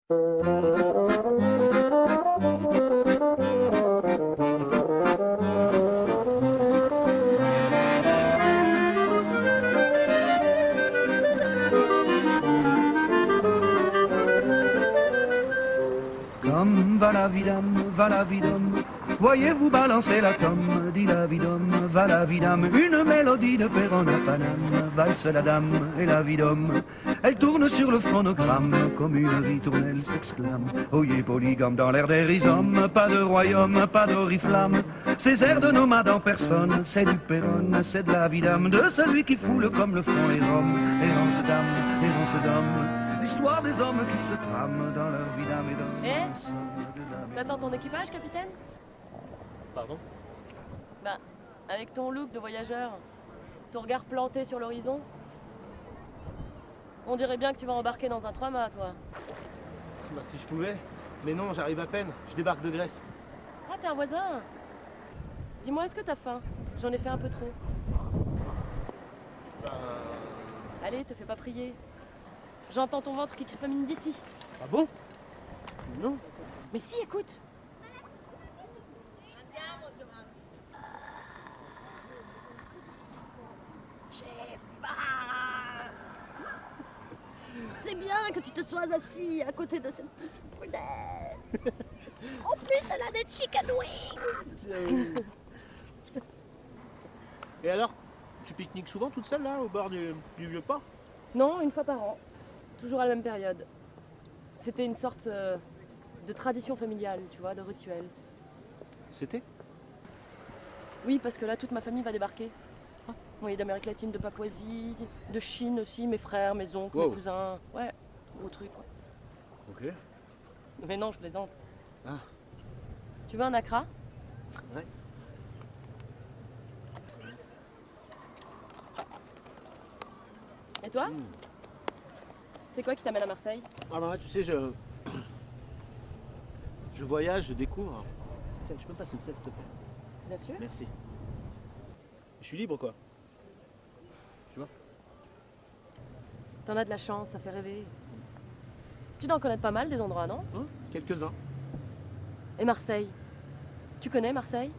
Comme va la vie d'âme, va la vie d'homme. Voyez-vous balancer la tome, dit la vie d'homme, va la vie d'âme. Une mélodie de Perron à Paname, valse la dame et la vie d'homme. Elle tourne sur le phonogramme, comme une ritournelle s'exclame. Oyez polygame dans l'air des rhizomes, pas de royaume, pas d'oriflamme. Ces airs de nomade en personne, c'est du Perron, c'est de la vie d'âme. De celui qui foule comme le fond et Rome, errance d'âme, errance d'homme. L'histoire des hommes qui se trament dans leur vie d'âme et dans le son de l'âme. T'attends ton équipage, capitaine? Pardon? Bah, avec ton look de voyageur, ton regard planté sur l'horizon, on dirait bien que tu vas embarquer dans un 3-mâts, toi. Bah si je pouvais. Mais non, j'arrive à peine. Je débarque de Grèce. Ah, t'es un voisin? Dis-moi, est-ce que t'as faim? J'en ai fait un peu trop. Allez, te fais pas prier. J'entends ton ventre qui crie famine d'ici. Ah bon? Non. Mais si, écoute. J'ai faim. C'est bien que tu te sois assis à côté de cette petite brunette. En plus, elle a des chicken wings. Et alors? Tu pique-niques souvent toute seule là, au bord du vieux port? Non, une fois par an. Toujours à la même période. C'était une sorte de tradition familiale, tu vois, de rituel. C'était? Oui, parce que là, toute ma famille va débarquer. Oui, d'Amérique latine, de Papouasie, de Chine aussi, mes frères, mes oncles, mes cousins. Ouais, gros truc, quoi. Ok. Mais non, je plaisante. Ah. Tu veux un accra? Ouais. Et toi? C'est quoi qui t'amène à Marseille? Ah bah tu sais, je voyage, je découvre. Tiens, tu peux me passer une selle, s'il te plaît? Bien sûr. Merci. Je suis libre, quoi. Tu vois? T'en as de la chance, ça fait rêver. Tu dois en connaître pas mal des endroits, non? Quelques-uns. Et Marseille? Tu connais Marseille?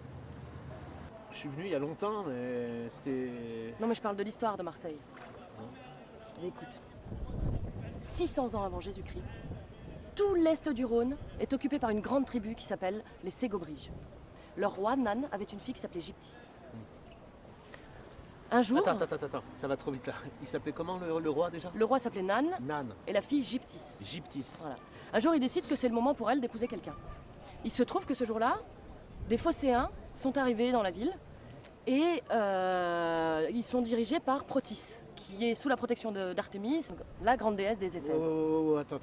Je suis venu il y a longtemps, mais c'était... Non, mais je parle de l'histoire de Marseille. Écoute, 600 ans avant Jésus-Christ, tout l'est du Rhône est occupé par une grande tribu qui s'appelle les Ségobriges. Leur roi, Nan, avait une fille qui s'appelait Gyptis. Un jour... Attends, ça va trop vite là. Il s'appelait comment le roi déjà? Le roi s'appelait Nan Nan. et la fille Gyptis. Gyptis. Voilà. Un jour, il décide que c'est le moment pour elle d'épouser quelqu'un. Il se trouve que ce jour-là, des Phocéens sont arrivés dans la ville et ils sont dirigés par Protis, qui est sous la protection d'Artémis, la grande déesse des Éphèses. Oh, attends.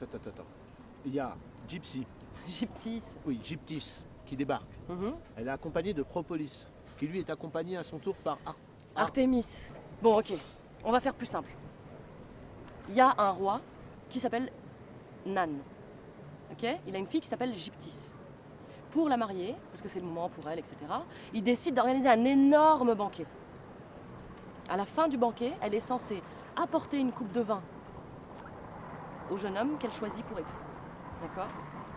Il y a Gypsy. Gyptis. Oui, Gyptis, qui débarque. Elle est accompagnée de Propolis, qui lui est accompagné à son tour par Artémis. Bon, ok, on va faire plus simple. Il y a un roi qui s'appelle Nan. Ok? Il a une fille qui s'appelle Gyptis. Pour la marier, parce que c'est le moment pour elle, etc., il décide d'organiser un énorme banquet. À la fin du banquet, elle est censée apporter une coupe de vin au jeune homme qu'elle choisit pour époux. D'accord?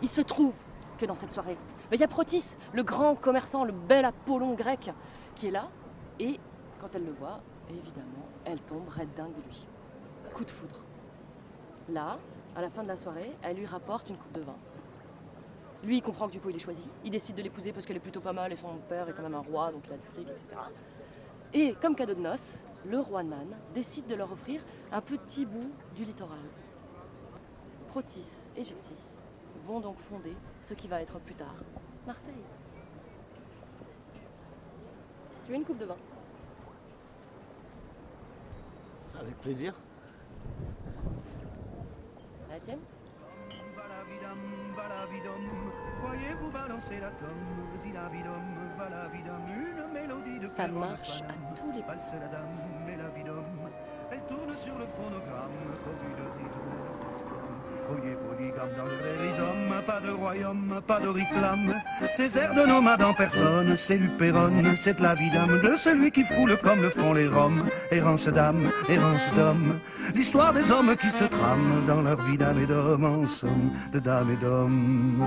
Il se trouve que dans cette soirée, il y a Protis, le grand commerçant, le bel Apollon grec, qui est là, et quand elle le voit, évidemment, elle tombe raide dingue de lui. Coup de foudre. Là, à la fin de la soirée, elle lui rapporte une coupe de vin. Lui, il comprend que du coup, il est choisi. Il décide de l'épouser parce qu'elle est plutôt pas mal et son père est quand même un roi, donc il a du fric, etc. Et comme cadeau de noces, le roi Nan décide de leur offrir un petit bout du littoral. Protis et Gyptis vont donc fonder ce qui va être plus tard Marseille. Tu veux une coupe de vin? Avec plaisir. La tienne? Va la vie d'homme, voyez-vous balancer la tome, dit la vie d'homme, va la vie d'homme, une mélodie de Ça Perron à marche Paname, à tous les coups. valse la dame et la vie d'homme, elle tourne sur le phonogramme, comme une ritournelle s'exclame, oyez polygame dans le vrai rhizome, pas de royaume, pas d'oriflamme. Ces airs de nomade en personne, c'est Luperon, c'est la vie d'âme de celui qui foule comme le font les Roms. Errance d'âme, errance d'homme, l'histoire des hommes qui se trament dans leur vie d'âme et d'homme, en somme, de dame et d'homme.